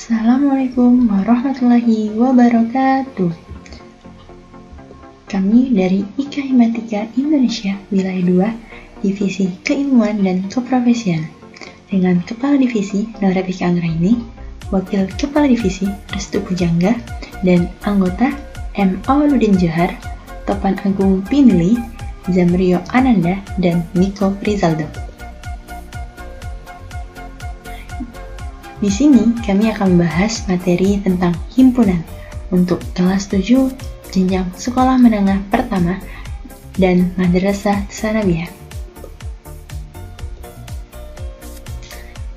Assalamualaikum warahmatullahi wabarakatuh. Kami dari IKA Himatika Indonesia Wilayah 2, Divisi Keilmuan dan Keprofesian. Dengan Kepala Divisi Noratika Anggraini, Wakil Kepala Divisi Restu Pujangga, dan anggota M. Awaludin Johar, Topan Agung Pinili, Zamrio Ananda, dan Niko Rizaldo. Di sini kami akan membahas materi tentang himpunan untuk kelas 7 jenjang sekolah menengah pertama dan Madrasah Tsanawiyah.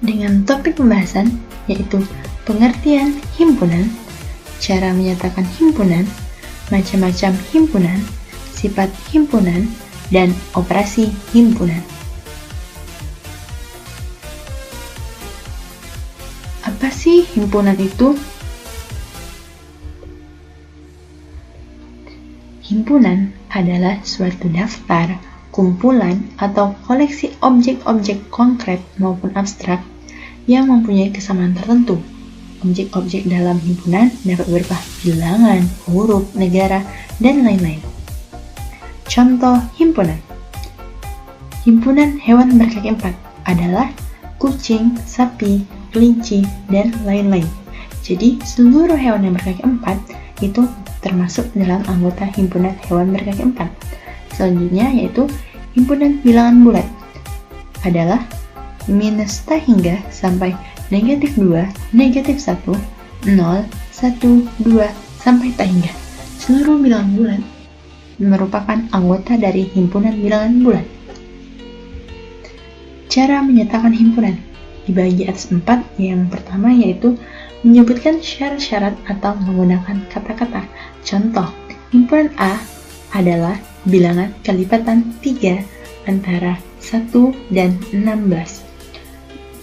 Dengan topik pembahasan yaitu pengertian himpunan, cara menyatakan himpunan, macam-macam himpunan, sifat himpunan, dan operasi himpunan. Apa sih himpunan itu? Himpunan adalah suatu daftar, kumpulan, atau koleksi objek-objek konkret maupun abstrak yang mempunyai kesamaan tertentu. Objek-objek dalam himpunan dapat berupa bilangan, huruf, negara, dan lain-lain. Contoh himpunan. Himpunan hewan berkaki 4 adalah kucing, sapi, kelinci, dan lain-lain. Jadi, seluruh hewan yang berkaki 4 itu termasuk dalam anggota himpunan hewan berkaki 4. Selanjutnya yaitu himpunan bilangan bulat adalah minus tak hingga sampai negatif 2, negatif 1, 0, 1, 2, sampai tak hingga. Seluruh bilangan bulat merupakan anggota dari himpunan bilangan bulat. Cara menyatakan himpunan dibagi atas 4. Yang pertama yaitu menyebutkan syarat-syarat atau menggunakan kata-kata. Contoh, himpunan A adalah bilangan kelipatan 3 antara 1 dan 16.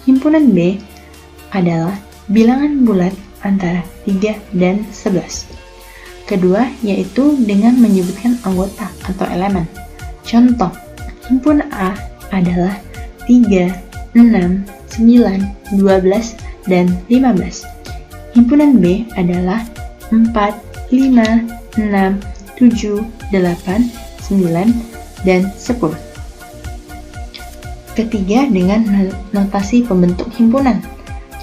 Himpunan B adalah bilangan bulat antara 3 dan 11. Kedua yaitu dengan menyebutkan anggota atau elemen. Contoh, himpunan A adalah 3, 6, 9, 12, dan 15. Himpunan B adalah 4, 5, 6, 7, 8, 9, dan 10. Ketiga dengan notasi pembentuk himpunan.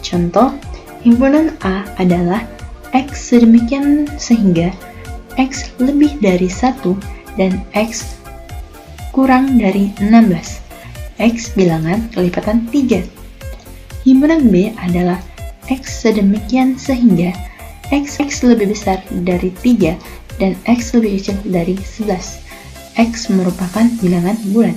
Contoh, himpunan A adalah X sedemikian sehingga X lebih dari 1 dan X kurang dari 16. X bilangan kelipatan 3. Himpunan B adalah X sedemikian sehingga X lebih besar dari 3 dan X lebih kecil dari 11. X merupakan bilangan bulat.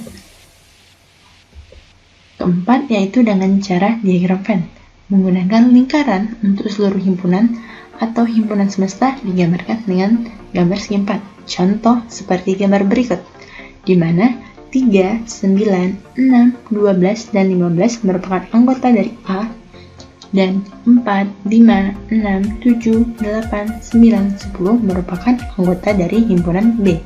Keempat yaitu dengan cara diagram Venn, menggunakan lingkaran untuk seluruh himpunan atau himpunan semesta digambarkan dengan gambar segi 4. Contoh seperti gambar berikut, di mana 3, 9, 6, 12, dan 15 merupakan anggota dari A, dan 4, 5, 6, 7, 8, 9, 10 merupakan anggota dari himpunan B.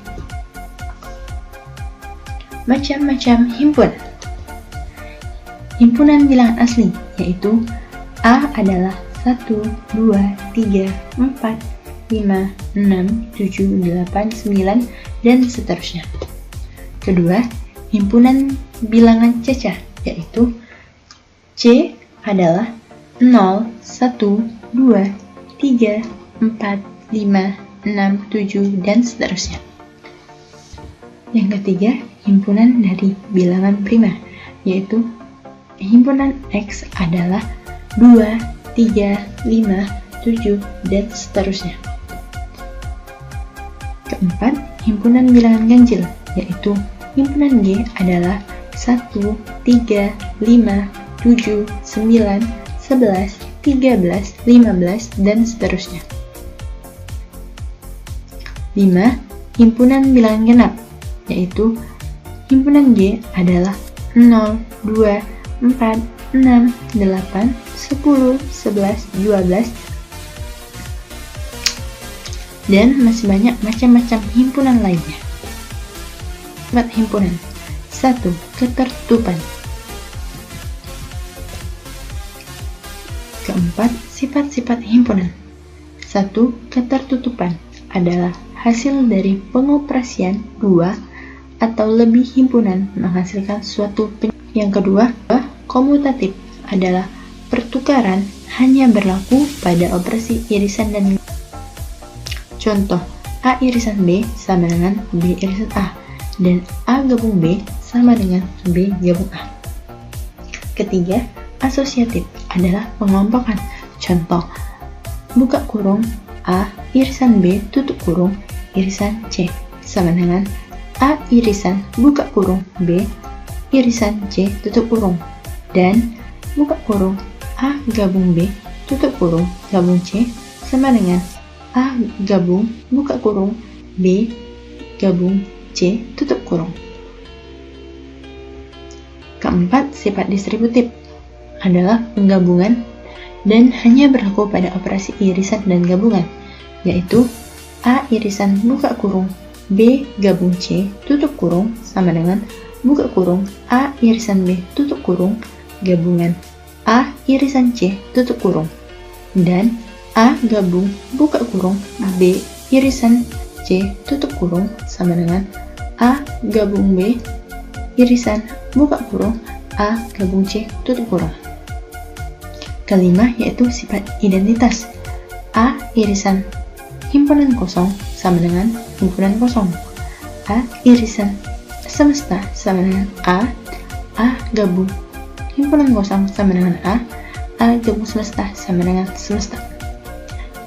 Macam-macam himpunan. Himpunan bilangan asli, yaitu A adalah 1, 2, 3, 4, 5, 6, 7, 8, 9, dan seterusnya. Kedua, himpunan bilangan cecah, yaitu C adalah 0, 1, 2, 3, 4, 5, 6, 7, dan seterusnya. Yang ketiga, himpunan dari bilangan prima, yaitu himpunan X adalah 2, 3, 5, 7, dan seterusnya. Keempat, himpunan bilangan ganjil, yaitu himpunan G adalah 1, 3, 5, 7, 9, 11, 13, 15, dan seterusnya. 5. Himpunan bilangan genap, yaitu himpunan G adalah 0, 2, 4, 6, 8, 10, 11, 12, dan masih banyak macam-macam himpunan lainnya. Sifat himpunan. 1. Ketertutupan. Keempat, Sifat-sifat himpunan. 1. Ketertutupan adalah hasil dari pengoperasian dua atau lebih himpunan menghasilkan suatu penyebab. Yang kedua, komutatif adalah pertukaran hanya berlaku pada operasi irisan dan contoh, A irisan B sama dengan B irisan A, dan A gabung B sama dengan B gabung A. Ketiga, asosiatif adalah pengelompokan. Contoh, buka kurung A irisan B tutup kurung irisan C sama dengan A irisan buka kurung B irisan C tutup kurung, dan buka kurung A gabung B tutup kurung gabung C sama dengan A gabung buka kurung B gabung C tutup kurung. Keempat, sifat distributif adalah penggabungan dan hanya berlaku pada operasi irisan dan gabungan, yaitu A irisan buka kurung B gabung C tutup kurung sama dengan buka kurung A irisan B tutup kurung gabungan A irisan C tutup kurung, dan A gabung buka kurung B irisan C tutup kurung sama dengan A gabung B irisan buka kurung A gabung C tutup kurung. Kelima, yaitu sifat identitas. A irisan himpunan kosong sama dengan himpunan kosong. A irisan semesta sama dengan A gabung himpunan kosong sama dengan A gabung semesta sama dengan semesta.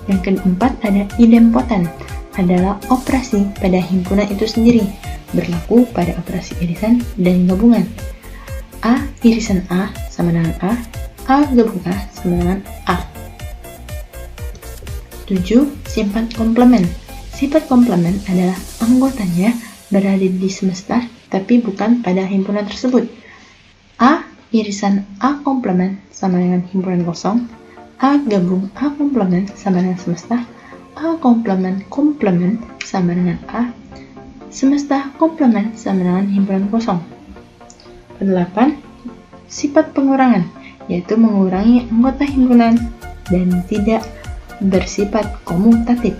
Yang keempat ada idempoten, adalah operasi pada himpunan itu sendiri, berlaku pada operasi irisan dan gabungan. A irisan A sama dengan A gabung A sama dengan A. 7. Sifat komplement. Sifat komplement adalah anggotanya berada di semesta tapi bukan pada himpunan tersebut. A irisan A komplement sama dengan himpunan kosong, A gabung A komplement sama dengan semesta, A komplement sama dengan A, semesta komplement sama dengan himpunan kosong. 8. Sifat pengurangan, yaitu mengurangi anggota himpunan dan tidak bersifat komutatif.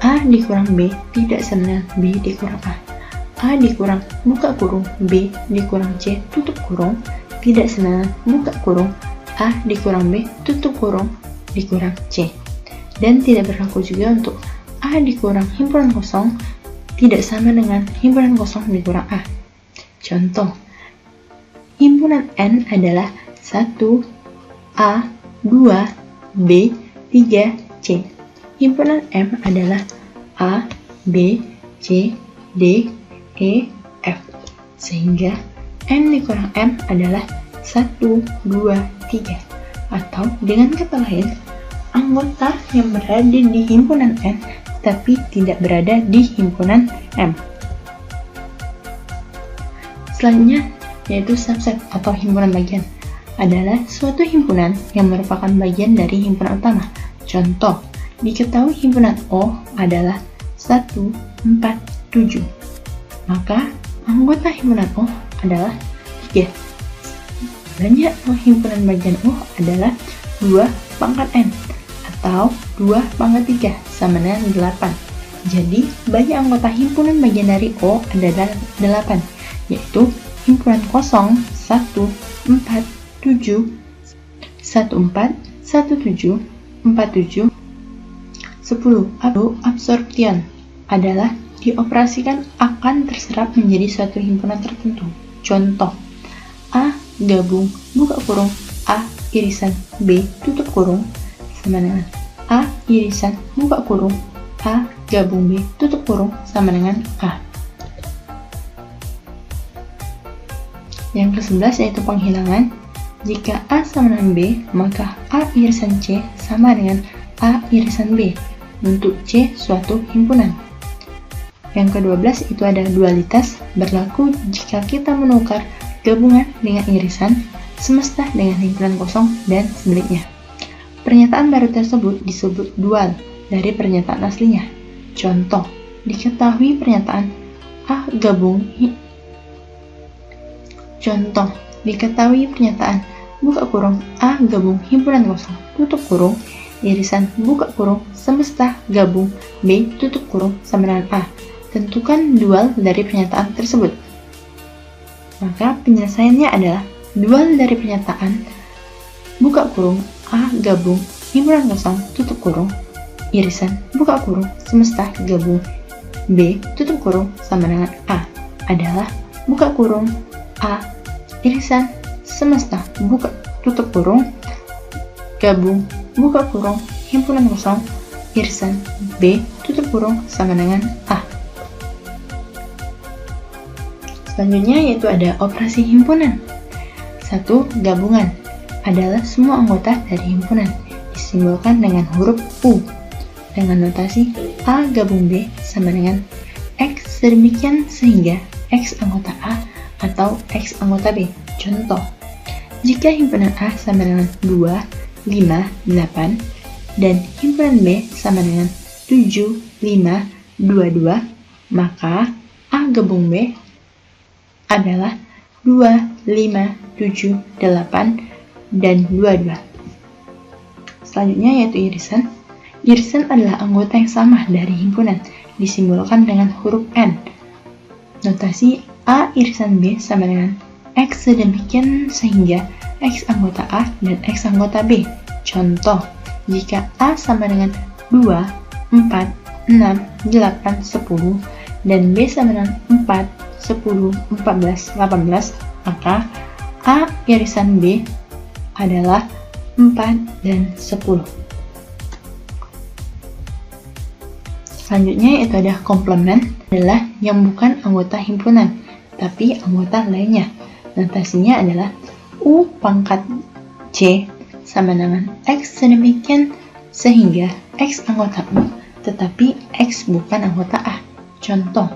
A dikurang B tidak sama dengan B dikurang A. A dikurang buka kurung B dikurang C tutup kurung tidak sama dengan buka kurung A dikurang B tutup kurung dikurang C. Dan tidak berlaku juga untuk A dikurang himpunan kosong tidak sama dengan himpunan kosong dikurang A. Contoh, himpunan N adalah 1, A, 2, B, 3, C. Himpunan M adalah A, B, C, D, E, F. Sehingga N dikurang M adalah 1, 2, 3. Atau dengan kata lain, anggota yang berada di himpunan N tapi tidak berada di himpunan M. Selanjutnya, yaitu subset atau himpunan bagian, adalah suatu himpunan yang merupakan bagian dari himpunan utama. Contoh, diketahui himpunan O adalah 1, 4, 7. Maka anggota himpunan O adalah 3. Banyak himpunan bagian O adalah 2 pangkat N atau 2 pangkat 3 sama dengan 8. Jadi, banyak anggota himpunan bagian dari O adalah 8, yaitu himpunan kosong 1, 4, 7, 1, 4, 1, 7, 4, 7, 10. Absorption adalah dioperasikan akan terserap menjadi suatu himpunan tertentu. Contoh, A gabung buka kurung A irisan B tutup kurung sama dengan A irisan buka kurung A gabung B tutup kurung sama dengan A. Yang ke-11 yaitu penghilangan. Jika A sama dengan B, maka A irisan C sama dengan A irisan B untuk C suatu himpunan. Yang ke-12 itu ada dualitas, berlaku jika kita menukar gabungan dengan irisan, semesta dengan himpunan kosong, dan sebaliknya. Pernyataan baru tersebut disebut dual dari pernyataan aslinya. Contoh, diketahui pernyataan A buka kurung, A gabung himpunan kosong, tutup kurung, irisan buka kurung, semesta gabung, B tutup kurung sama dengan A. Tentukan dual dari pernyataan tersebut. Maka penyelesaiannya adalah dual dari pernyataan buka kurung, A gabung himpunan kosong, tutup kurung, irisan buka kurung, semesta gabung, B tutup kurung sama dengan A adalah buka kurung, A irisan semesta buka tutup kurung, gabung buka kurung himpunan kosong, irisan B tutup kurung sama dengan A. Selanjutnya yaitu ada operasi himpunan. 1. Gabungan adalah semua anggota dari himpunan, disimbolkan dengan huruf U dengan notasi A gabung B sama dengan X sedemikian sehingga X anggota A atau X anggota B. Contoh, jika himpunan A sama dengan 2, 5, 8 dan himpunan B sama dengan 7, 5, 22, maka A gabung B adalah 2, 5, 7, 8, dan 22. Selanjutnya yaitu irisan. Irisan adalah anggota yang sama dari himpunan, disimbolkan dengan huruf N. Notasi A irisan B sama dengan X sedemikian sehingga X anggota A dan X anggota B. Contoh, jika A sama dengan 2, 4, 6, 8, 10, dan B sama dengan 4, 10, 14, 18, maka A irisan B adalah 4 dan 10. Selanjutnya yaitu ada komplement, adalah yang bukan anggota himpunan, tapi anggota lainnya. Notasinya adalah U pangkat C sama dengan X sedemikian sehingga X anggota U, tetapi X bukan anggota A. Contoh,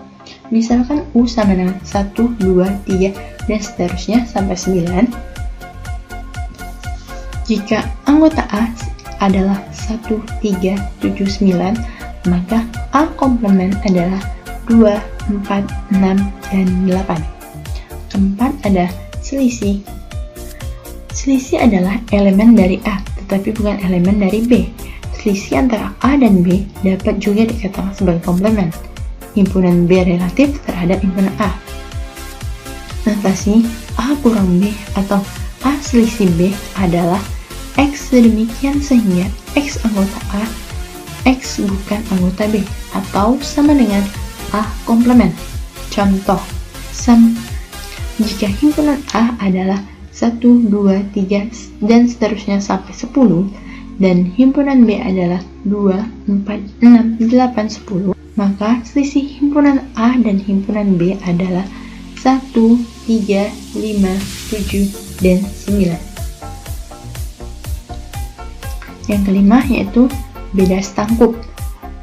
misalkan U sama dengan 1, 2, 3, dan seterusnya sampai 9. Jika anggota A adalah 1, 3, 7, 9, maka A komplement adalah 2, 4, 6, dan 8. Keempat ada selisih. Selisih adalah elemen dari A, tetapi bukan elemen dari B. Selisih antara A dan B dapat juga dikatakan sebagai komplement. Himpunan B relatif terhadap himpunan A. Notasi A kurang B atau A selisih B adalah X sedemikian sehingga X anggota A, X bukan anggota B, atau sama dengan A komplement. Contoh, jika himpunan A adalah 1, 2, 3, dan seterusnya sampai 10, dan himpunan B adalah 2, 4, 6, 8, 10, maka selisih himpunan A dan himpunan B adalah 1, 3, 5, 7, dan 9. Yang kelima yaitu beda stangkup,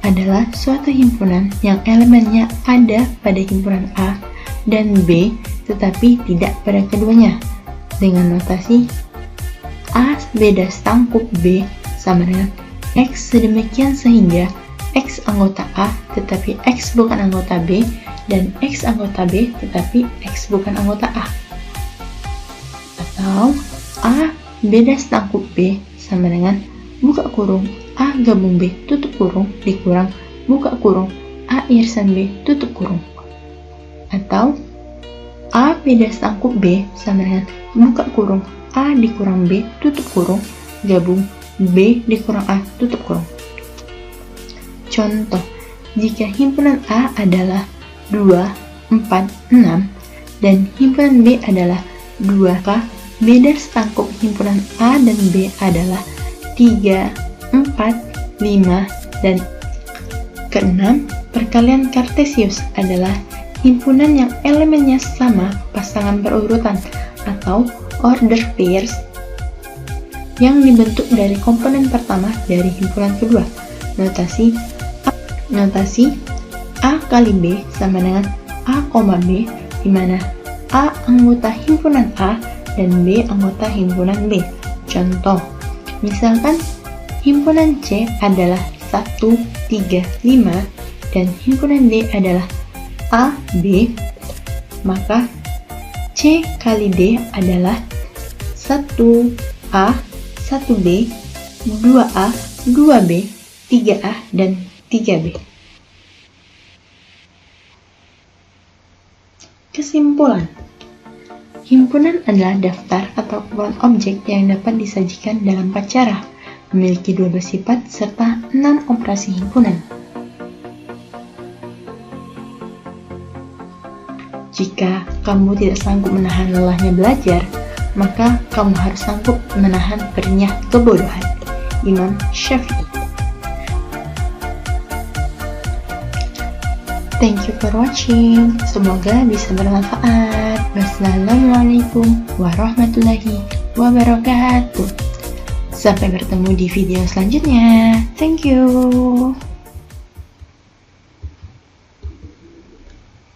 adalah suatu himpunan yang elemennya ada pada himpunan A dan B tetapi tidak pada keduanya, dengan notasi A beda stangkup B sama dengan X sedemikian sehingga X anggota A tetapi X bukan anggota B, dan X anggota B tetapi X bukan anggota A. Atau A beda stangkup B sama dengan buka kurung A gabung B tutup kurung dikurang buka kurung A irisan B tutup kurung. Atau A beda stangkup B sama dengan buka kurung A dikurang B tutup kurung gabung B dikurang A tutup kurung. Contoh, jika himpunan A adalah 2, 4, 6 dan himpunan B adalah 2, maka beda stangkup himpunan A dan B adalah 3, 4, 5, dan keenam, perkalian Kartesius adalah himpunan yang elemennya sama pasangan berurutan atau order pairs yang dibentuk dari komponen pertama dari himpunan kedua. Notasi A kali B sama dengan A, B, di mana A anggota himpunan A dan B anggota himpunan B. Contoh, misalkan himpunan C adalah 1, 3, 5 dan himpunan D adalah A, B, maka C kali D adalah 1A, 1B, 2A, 2B, 3A, dan 3B. Kesimpulan. Himpunan adalah daftar atau kumpulan objek yang dapat disajikan dalam 4 cara, memiliki 12 sifat serta 6 operasi himpunan. Jika kamu tidak sanggup menahan lelahnya belajar, maka kamu harus sanggup menahan perihnya kebodohan. Imam Syafi'i. Thank you for watching. Semoga bisa bermanfaat. Wassalamualaikum warahmatullahi wabarakatuh. Sampai bertemu di video selanjutnya. Thank you.